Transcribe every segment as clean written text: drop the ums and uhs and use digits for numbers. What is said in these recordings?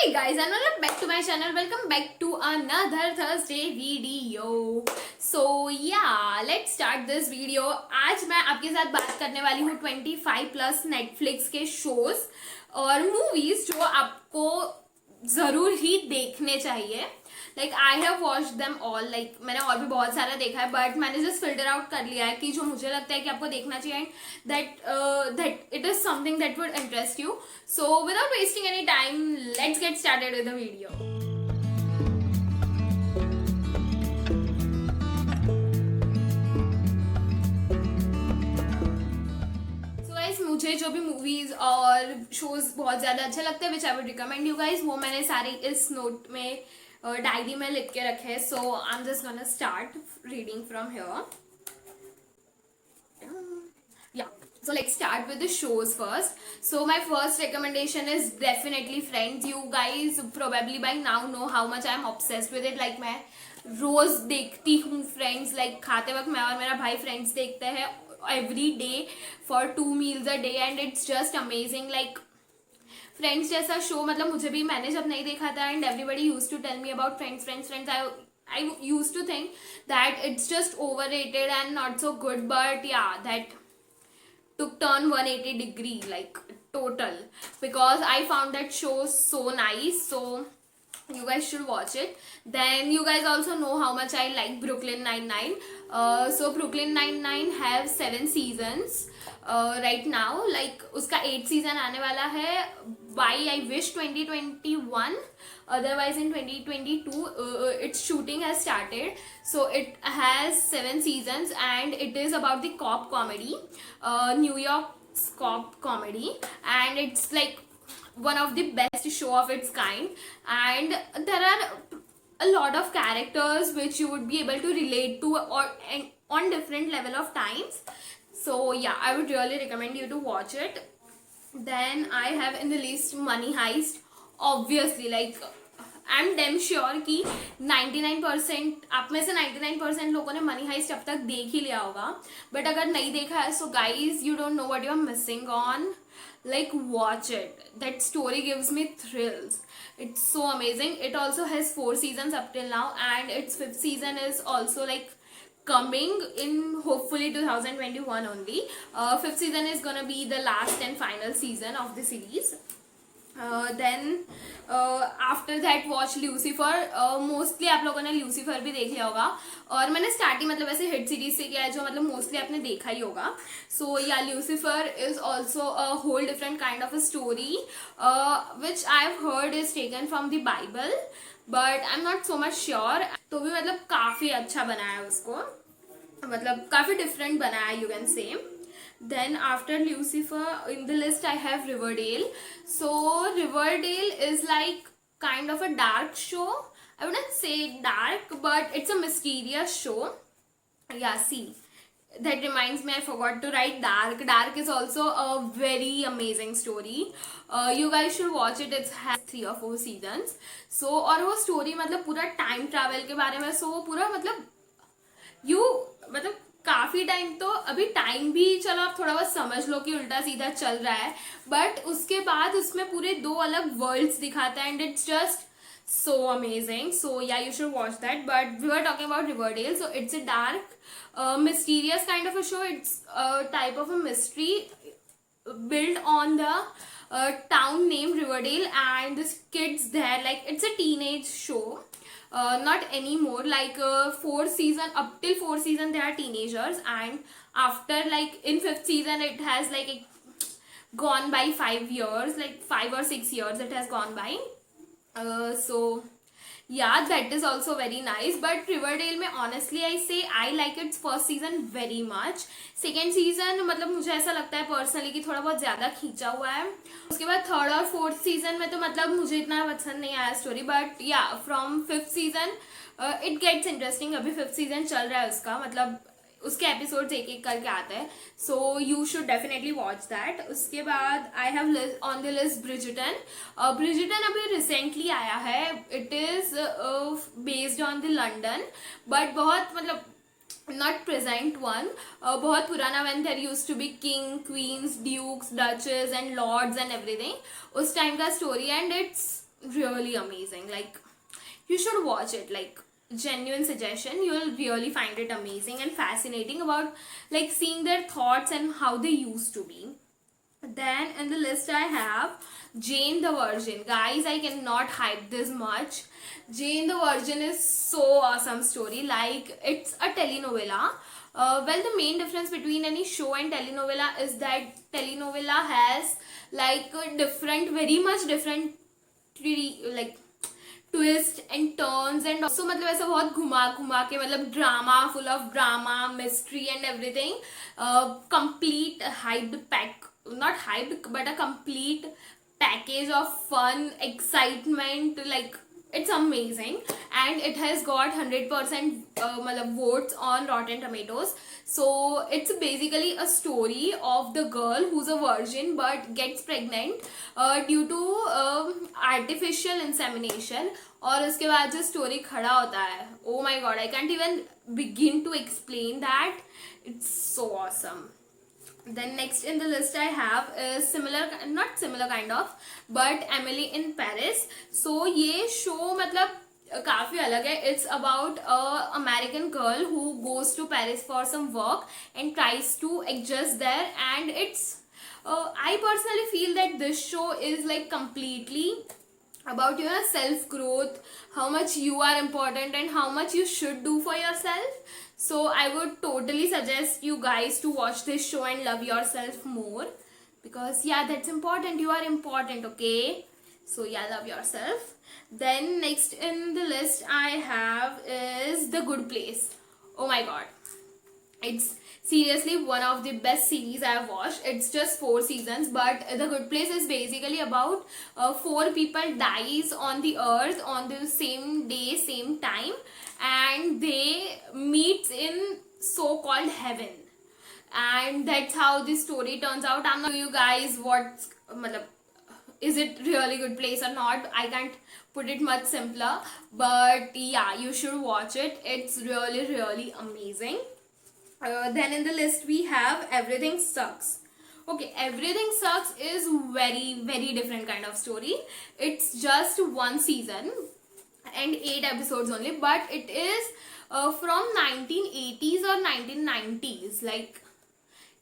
Hi guys and welcome back to my channel. Welcome back to another Thursday video. So yeah, let's start this video. आज मैं आपके साथ बात करने वाली हूँ 25+ नेटफ्लिक्स के शोज और मूवीज जो आपको जरूर ही देखने चाहिए. Like I have watched them all. Like मैंने और भी बहुत सारा देखा है बट मैंने जस्ट फिल्टर आउट कर लिया है कि जो मुझे लगता है कि आपको देखना चाहिए and that it is something that would interest you. So without wasting any time let's get started with the video. मुझे जो भी मूवीज और शोज बहुत ज्यादा अच्छे लगते हैं which I would recommend you guys, वो मैंने सारे इस नोट में डायरी में लिख के रखे हैं. So I am just gonna start reading from here. Yeah, so let's start with the shows first. So my first recommendation is definitely Friends. You guys probably by now know how much I am obsessed with it. Like मैं रोज देखती हूँ Friends. Like खाते वक्त मैं और मेरा भाई Friends देखते हैं every day for 2 meals a day and it's just amazing. Like Friends जैसा शो मतलब मुझे भी, मैंने जब नहीं देखा था and everybody use to tell me about Friends. I used to think that it's just overrated and not so good, but yeah, that took turn 180 degree, like total, because I found that show so nice. So you guys should watch it. Then you guys also know how much I like Brooklyn Nine-Nine. So Brooklyn Nine-Nine have 7 seasons right now. Like उसका 8th season आने वाला है by I wish 2021. Otherwise in 2022 its shooting has started. So it has 7 seasons and it is about the cop comedy, New York's cop comedy, and it's like one of the best show of its kind, and there are a lot of characters which you would be able to relate to or on different level of times. So yeah, I would really recommend you to watch it. Then I have in the list Money Heist. Obviously, like I am damn sure कि 99% आप में से 99% लोगों ने money heist अब तक देख ही लिया होगा. बट अगर नहीं देखा है so guys you don't know what you are missing on. Like watch it. That story gives me thrills. It's so amazing. It also has 4 seasons up till now and its 5th season is also like coming in hopefully 2021 only. 5th season is gonna be the last and final season of the series. Then after that watch Lucifer. Mostly आप लोगों ने Lucifer भी देख लिया होगा और मैंने starting मतलब ऐसे हिट सीरीज से किया है जो मतलब मोस्टली आपने देखा ही होगा. सो या Lucifer is also a whole different kind of a story which I've heard is taken from the Bible but I'm not so much sure. तो भी मतलब काफी अच्छा बनाया है उसको, मतलब काफी डिफरेंट बनाया है, you can say. Then after Lucifer in the list I have Riverdale. So Riverdale is like kind of a dark show. I wouldn't say dark but it's a mysterious show. Yeah, see, that reminds me, I forgot to write dark. Dark is also a very amazing story. You guys should watch it. It has 3 or 4 seasons. So और वो story मतलब पूरा time travel के बारे में. So वो पूरा मतलब मतलब काफी टाइम, तो अभी टाइम भी चलो आप थोड़ा बहुत समझ लो कि उल्टा सीधा चल रहा है बट उसके बाद उसमें पूरे 2 अलग वर्ल्ड्स दिखाता है and it's just so amazing. So yeah, you should watch that. But we were talking about Riverdale. So it's a dark mysterious kind of a show. It's a type of a mystery built on the town named Riverdale and this kids there, like it's a teenage show. Not anymore, like 4 season, up till 4 season they are teenagers and after like in 5th season it has like gone by 5 years, like 5 or 6 years it has gone by. So yeah, that is also very nice. But Riverdale में honestly I say I like its first season very much. Second season मतलब मुझे ऐसा लगता है personally कि थोड़ा बहुत ज़्यादा खींचा हुआ है. उसके बाद 3rd और 4th सीजन में तो मतलब मुझे इतना पसंद नहीं आया story. But yeah from 5th season it gets interesting. अभी 5th सीजन चल रहा है उसका, मतलब उसके एपिसोड्स एक एक करके आते हैं. So you should definitely watch that. उसके बाद I have on the list Bridgerton. Bridgerton अभी रिसेंटली आया है. It is based on the London but बहुत मतलब not present one, बहुत पुराना, when there used to be king, queens, dukes, duchess and lords and everything, उस time का story. And it's really amazing. Like, you should watch it. Like, genuine suggestion, you will really find it amazing and fascinating about like seeing their thoughts and how they used to be. Then in the list I have Jane the Virgin. Guys, I cannot hype this much. Jane the Virgin is so awesome story. Like, it's a telenovela. Well, the main difference between any show and telenovela is that telenovela has like a different, very much different, like twist and turns and also मतलब ऐसा बहुत घुमा घुमा के मतलब drama, full of drama, mystery and everything, complete hyped pack, not hyped but a complete package of fun, excitement. Like, it's amazing, and it has got 100% votes on Rotten Tomatoes. So it's basically a story of the girl who's a virgin but gets pregnant due to artificial insemination. और उसके बाद जो story खड़ा होता है, oh my god, I can't even begin to explain that. It's so awesome. Then next in the list I have is similar, not similar kind of, but Emily in Paris. So ये show मतलब काफी अलग है. It's about a American girl who goes to Paris for some work and tries to adjust there, and it's I personally feel that this show is like completely about your self growth, how much you are important and how much you should do for yourself. So I would totally suggest you guys to watch this show and love yourself more, because yeah, that's important. You are important, okay? So yeah, love yourself. Then next in the list I have is The Good Place. Oh my god, it's seriously one of the best series I have watched. It's just 4 seasons, but The Good Place is basically about 4 people dies on the earth on the same day, same time, and they meet in so-called heaven, and that's how the story turns out. I'm not you guys what is it really good place or not. I can't put it much simpler, but yeah, you should watch it. It's really, really amazing. Then in the list we have Everything Sucks. Okay, Everything Sucks is very, very different kind of story. It's just 1 season and 8 episodes only, but it is from 1980s or 1990s. Like,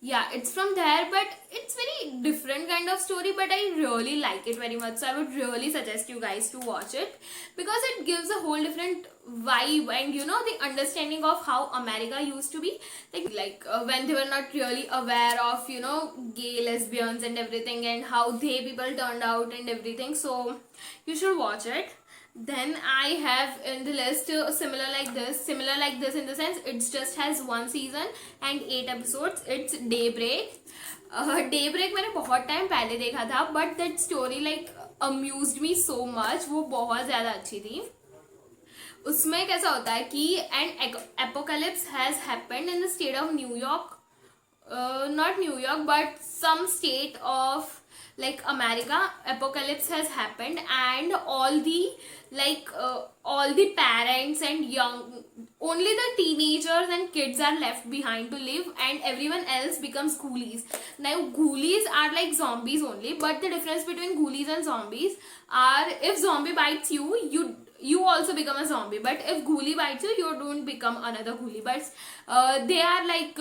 yeah, it's from there, but it's very different kind of story, but I really like it very much. So I would really suggest you guys to watch it, because it gives a whole different vibe, and you know, the understanding of how America used to be, like when they were not really aware of, you know, gay, lesbians and everything, and how they people turned out and everything. So you should watch it. Then I have in the list similar like this in the sense it just has 1 season and 8 episodes. It's Daybreak. Daybreak मैंने बहुत time पहले देखा था, but that story like amused me so much. वो बहुत ज़्यादा अच्छी थी. उसमें कैसा होता है कि an apocalypse has happened in the state of New York, not New York but some state of like America. Apocalypse has happened, and all the parents and only the teenagers and kids are left behind to live, and everyone else becomes ghoulies. Now ghoulies are like zombies only, but the difference between ghoulies and zombies are, if zombie bites you, you also become a zombie, but if ghoulie bites you, you don't become another ghoulie. But they are like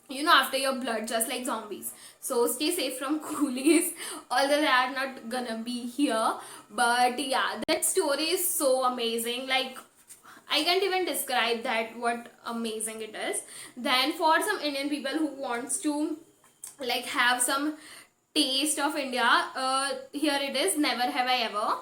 you know, after your blood, just like zombies. So stay safe from ghoulies, although they are not gonna be here. But yeah, that story is so amazing. Like, I can't even describe that, what amazing it is. Then for some Indian people who wants to like have some taste of India, here it is, Never Have I Ever.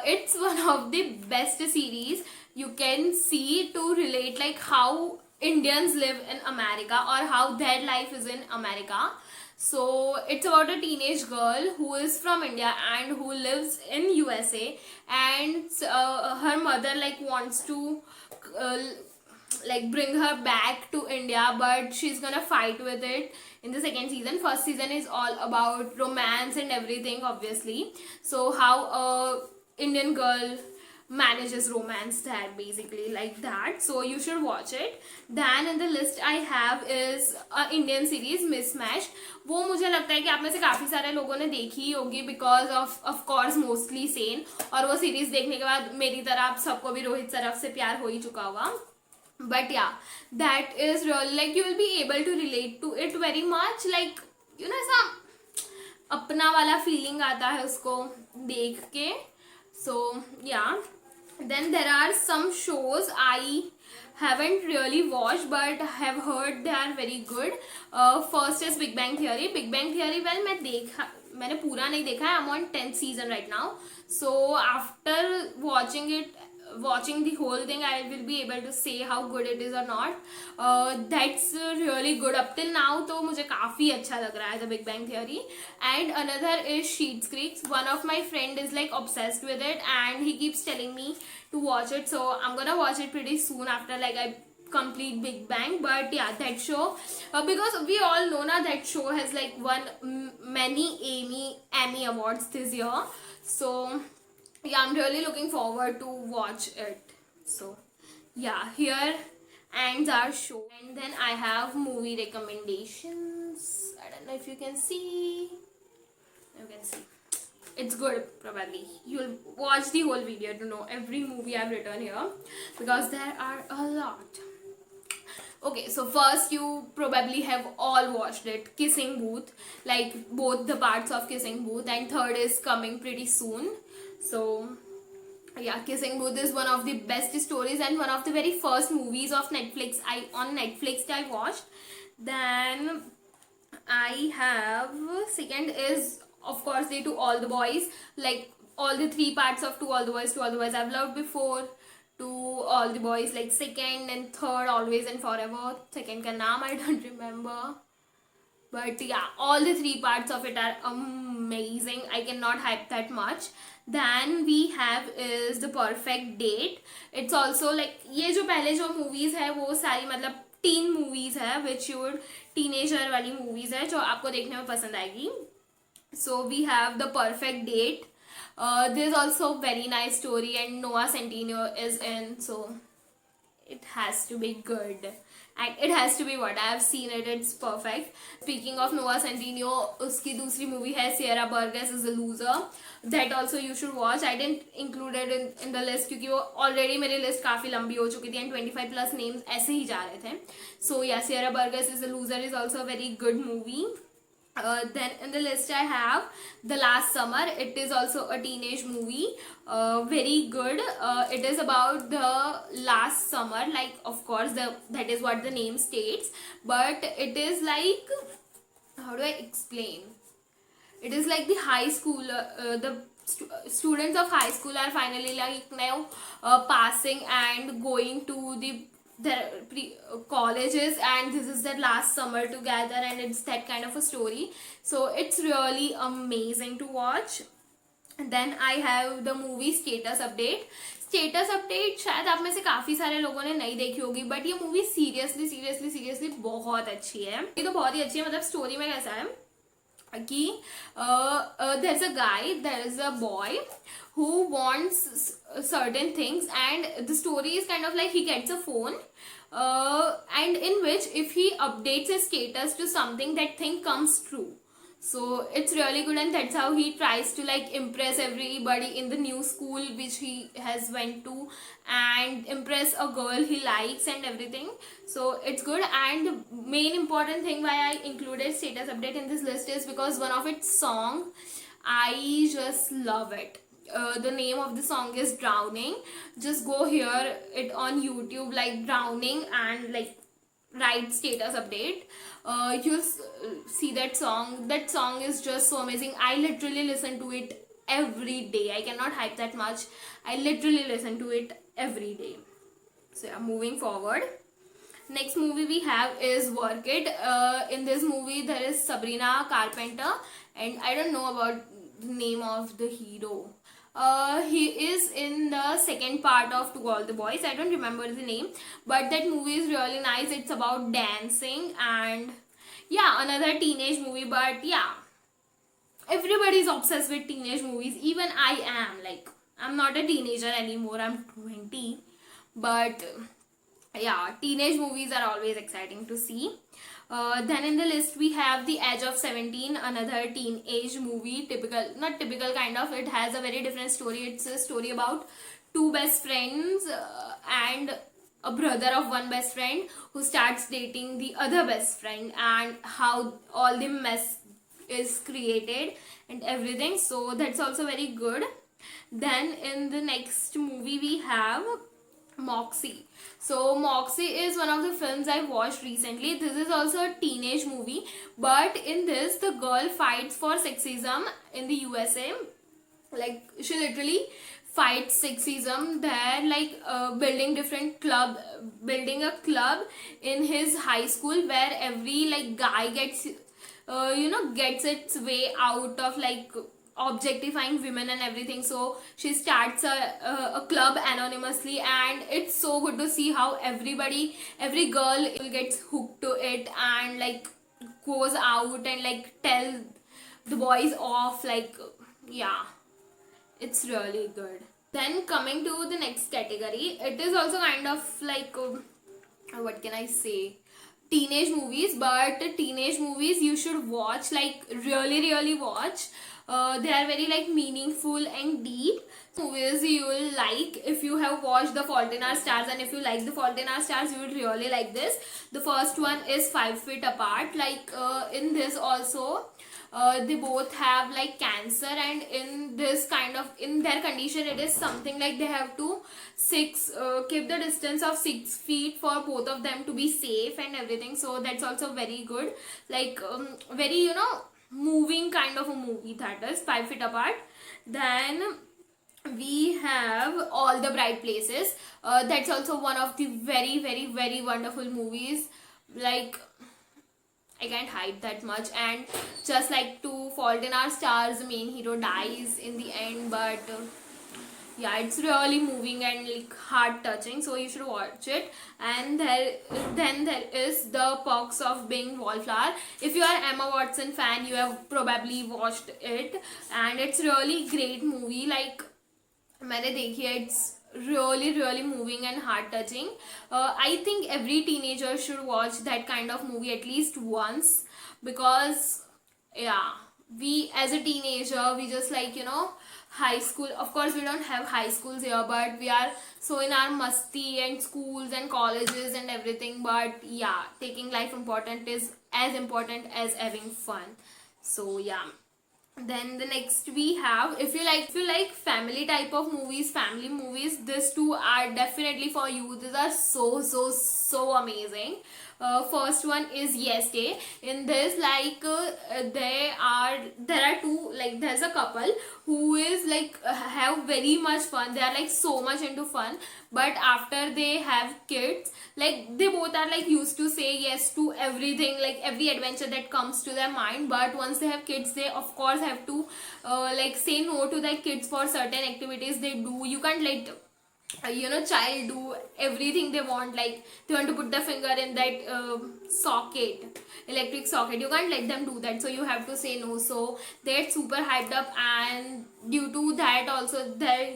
It's one of the best series you can see to relate like how Indians live in America or how their life is in America. So it's about a teenage girl who is from India and who lives in USA, and her mother like wants to like bring her back to India, but she's gonna fight with it in the second season. First season is all about romance and everything, obviously. So how a Indian girl manages romance there, basically like that. So you should watch it. Then in the list I have is a Indian series Mismatch. वो मुझे लगता है कि आप में से काफी सारे लोगों ने देखी ही होगी because of course mostly Sen, और वो सीरीज देखने के बाद मेरी तरह आप सबको भी रोहित सरफ से प्यार हो ही चुका होगा. But yeah, that is really like you will be able to relate to it very much, like you know, ऐसा अपना वाला फीलिंग आता है उसको देख के. So yeah, then there are some shows I haven't really watched but have heard they are very good. First is Big Bang Theory. Big Bang Theory, well, मैंने पूरा नहीं देखा है. I'm on 10th season right now. So after watching the whole thing, I will be able to say how good it is or not. That's really good. Up till now तो मुझे काफी अच्छा लग रहा है The Big Bang Theory. And another is Schitt's Creek. One of my friend is like obsessed with it and he keeps telling me to watch it, so I'm gonna watch it pretty soon after like I complete Big Bang. But yeah, that show, because we all know now that show has like won many Emmy awards this year. So yeah, I'm really looking forward to watch it. So yeah, here ends our show. And then I have movie recommendations. I don't know if you can see. You can see. It's good, probably. You'll watch the whole video to know every movie I've written here because there are a lot. Okay, so first you probably have all watched it, Kissing Booth, like both the parts of Kissing Booth, and third is coming pretty soon. So yeah, Kissing Booth is one of the best stories and one of the very first movies of Netflix I watched. Then I have second is of course the To All the Boys, like all the three parts of To All the Boys. I've loved before. To All the Boys, like second and third, Always and Forever. Second ka naam I don't remember. But yeah, all the three parts of it are amazing. I cannot hype that much. Then we have is The Perfect Date. It's also like ये जो पहले जो movies है वो सारी मतलब teen movies है, which you teenager वाली movies है जो आपको देखने में पसंद आएगी. So we have The Perfect Date. There's also very nice story and Noah Centineo is in, so it has to be good. And it has to be what I have seen it. It's perfect. Speaking of Noah Centineo, उसकी दूसरी movie है Sierra Burgess is a Loser. That also you should watch. I didn't include it in the list क्योंकि वो already मेरी list काफी लंबी हो चुकी थी and 25 plus names ऐसे ही जा रहे थे. So yeah, Sierra Burgess is a Loser is also a very good movie. Then in the list I have The Last Summer. It is also a teenage movie, very good. It is about the last summer, like of course that is what the name states, but it is like, how do I explain, it is like the high school, the students of high school are finally like now passing and going to their colleges, and this is their last summer together, and it's that kind of a story. So it's really amazing to watch. And then I have the movie Status Update. Status Update शायद आप में से काफी सारे लोगों ने नहीं देखी होगी, बट ये मूवी सीरियसली बहुत अच्छी है. ये तो बहुत ही अच्छी है. मतलब स्टोरी में कैसा है कि there's a guy, there is a boy who wants certain things, and the story is kind of like he gets a phone, and in which if he updates his status to something, that thing comes true. So it's really good, and that's how he tries to like impress everybody in the new school which he has went to, and impress a girl he likes and everything. So it's good. And the main important thing why I included Status Update in this list is because one of its song, I just love it. The name of the song is Drowning. Just go hear it on YouTube, like Drowning, and like write Status Update. You'll see that song. That song is just so amazing. I literally listen to it every day. I cannot hype that much. I literally listen to it every day. So yeah, moving forward, next movie we have is Work It. In this movie there is Sabrina Carpenter, and I don't know about the name of the hero. He is in the second part of To All the Boys. I don't remember the name, but that movie is really nice. It's about dancing, and yeah, another teenage movie. But yeah, everybody is obsessed with teenage movies. Even I am. Like, I'm not a teenager anymore, I'm 20, but yeah, teenage movies are always exciting to see. Then in the list we have The Edge of 17, another teenage movie. Typical, not typical, kind of. It has a very different story. It's a story about two best friends and a brother of one best friend who starts dating the other best friend, and how all the mess is created and everything. So that's also very good. Then in the next movie we have Moxie. So Moxie is one of the films I watched recently. This is also a teenage movie, but in this the girl fights for sexism in the USA. Like, she literally fights sexism there, like building a club in his high school where every like guy gets gets its way out of like objectifying women and everything. So she starts a club anonymously, and it's so good to see how every girl gets hooked to it and like goes out and like tell the boys off. Like, yeah, it's really good. Then coming to the next category, it is also kind of like what can I say, teenage movies. But teenage movies you should watch, like really watch. They are very like meaningful and deep movies you will like. If you have watched The Fault in Our Stars, and if you like The Fault in Our Stars, you would really like this. The first one is 5 Feet Apart. Like in this also they both have like cancer, and in this kind of, in their condition, it is something like they have to keep the distance of 6 feet for both of them to be safe and everything. So that's also very good, like very moving kind of a movie, that is 5 Feet Apart. Then we have All the Bright Places. That's also one of the very wonderful movies. Like, I can't hype that much. And just like To Fault in Our Stars, the main hero dies in the end, but yeah, it's really moving and like heart touching, so you should watch it. And then there is The Perks of Being Wallflower. If you are Emma Watson fan, you have probably watched it, and it's really great movie. Like, मैंने देखी है, it's really moving and heart touching. I think every teenager should watch that kind of movie at least once, because yeah, we as a teenager, we just like high school. Of course we don't have high schools here, but we are so in our musty and schools and colleges and everything. But yeah, taking life important is as important as having fun. So yeah. Then the next we have, if you like family type of movies, family movies, these two are definitely for you. These are so amazing. First one is Yes Day. In this, like there are two, like there's a couple who is like have very much fun. They are like so much into fun, but after they have kids, like they both are like used to say yes to everything, like every adventure that comes to their mind. But once they have kids, they of course have to like say no to their kids for certain activities they do. You can't let child do everything they want. Like, they want to put the finger in that electric socket, you can't let them do that, so you have to say no. So they're super hyped up, and due to that also their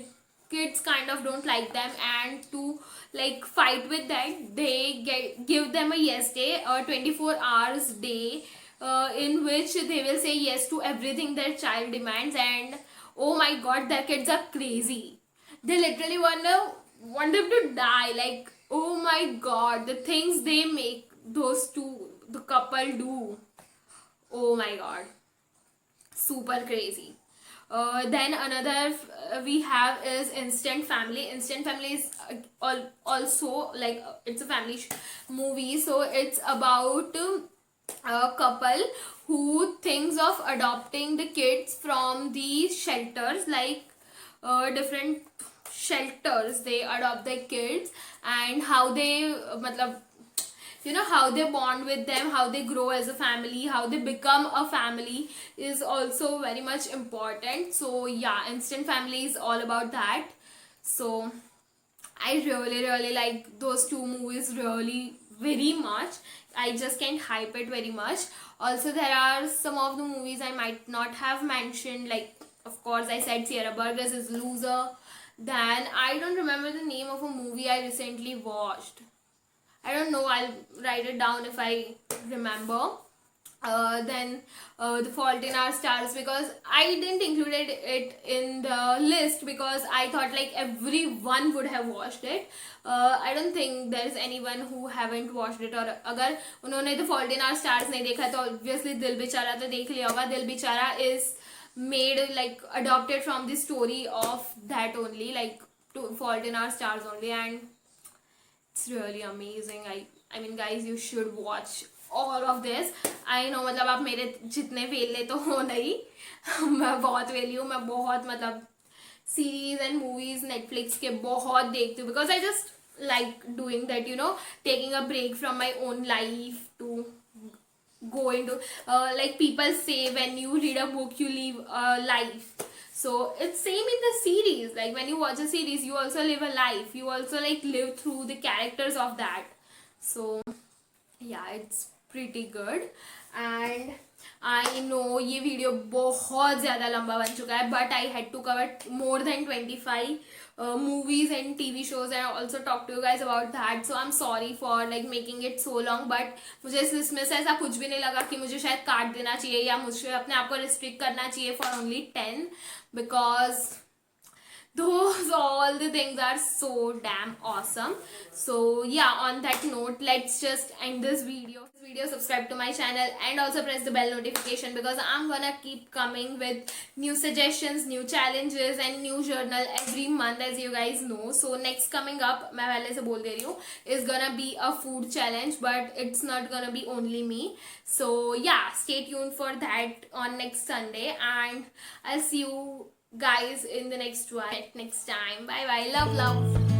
kids kind of don't like them, and to like fight with that, they give them a yes day, a 24 hours day, in which they will say yes to everything their child demands. And oh my god, their kids are crazy. They literally want them to die. Like, oh my god, the things they make the couple do. Oh my god, super crazy. Then another we have is Instant Family. Instant Family is also like it's a family movie. So it's about a couple who thinks of adopting the kids from the shelters, like different shelters. They adopt their kids, and how they how they bond with them, how they grow as a family, how they become a family is also very much important. So yeah, Instant Family is all about that. So I really like those two movies really very much. I just can't hype it very much. Also, there are some of the movies I might not have mentioned, like of course I said Sierra Burgess is Loser. Then I don't remember the name of a movie I recently watched. I don't know, I'll write it down if I remember. Then The Fault in Our Stars, because I didn't include it in the list because I thought like everyone would have watched it. I don't think there's anyone who haven't watched it, और अगर उन्होंने The Fault in Our Stars नहीं देखा तो obviously दिल बेचारा तो देख लिया होगा. दिल बेचारा is made like adopted from the story of that only, like to Fault in Our Stars only, and it's really amazing. I mean guys, you should watch all of this. I know मतलब आप मेरे जितने वेले तो हो नहीं. मैं बहुत वेली हूँ. मैं बहुत मतलब सीरीज एंड मूवीज नेटफ्लिक्स के बहुत देखती हूँ because I just like doing that, you know, taking a break from my own life to go into like people say when you read a book you live a life. So it's same in the series. Like when you watch a series you also live a life, you also like live through the characters of that. So yeah, it's pretty good. And I know ये video बहुत ज़्यादा लंबा बन चुका है, but I had to cover more than 25 movies and TV shows and also talk to you guys about that. So I'm sorry for like making it so long, but मुझे इसमें से ऐसा कुछ भी नहीं लगा कि मुझे शायद काट देना चाहिए या मुझे अपने आप को रिस्ट्रिक्ट करना चाहिए for only 10, because those all the things are so damn awesome. So yeah, on that note, let's just end this video. Subscribe to my channel and also press the bell notification because I'm gonna keep coming with new suggestions, new challenges and new journal every month, as you guys know. So next coming up, मैं पहले से बोल दे रही हूँ, is gonna be a food challenge, but it's not gonna be only me. So yeah, stay tuned for that on next Sunday, and I'll see you guys in the next one next time. Bye bye, love.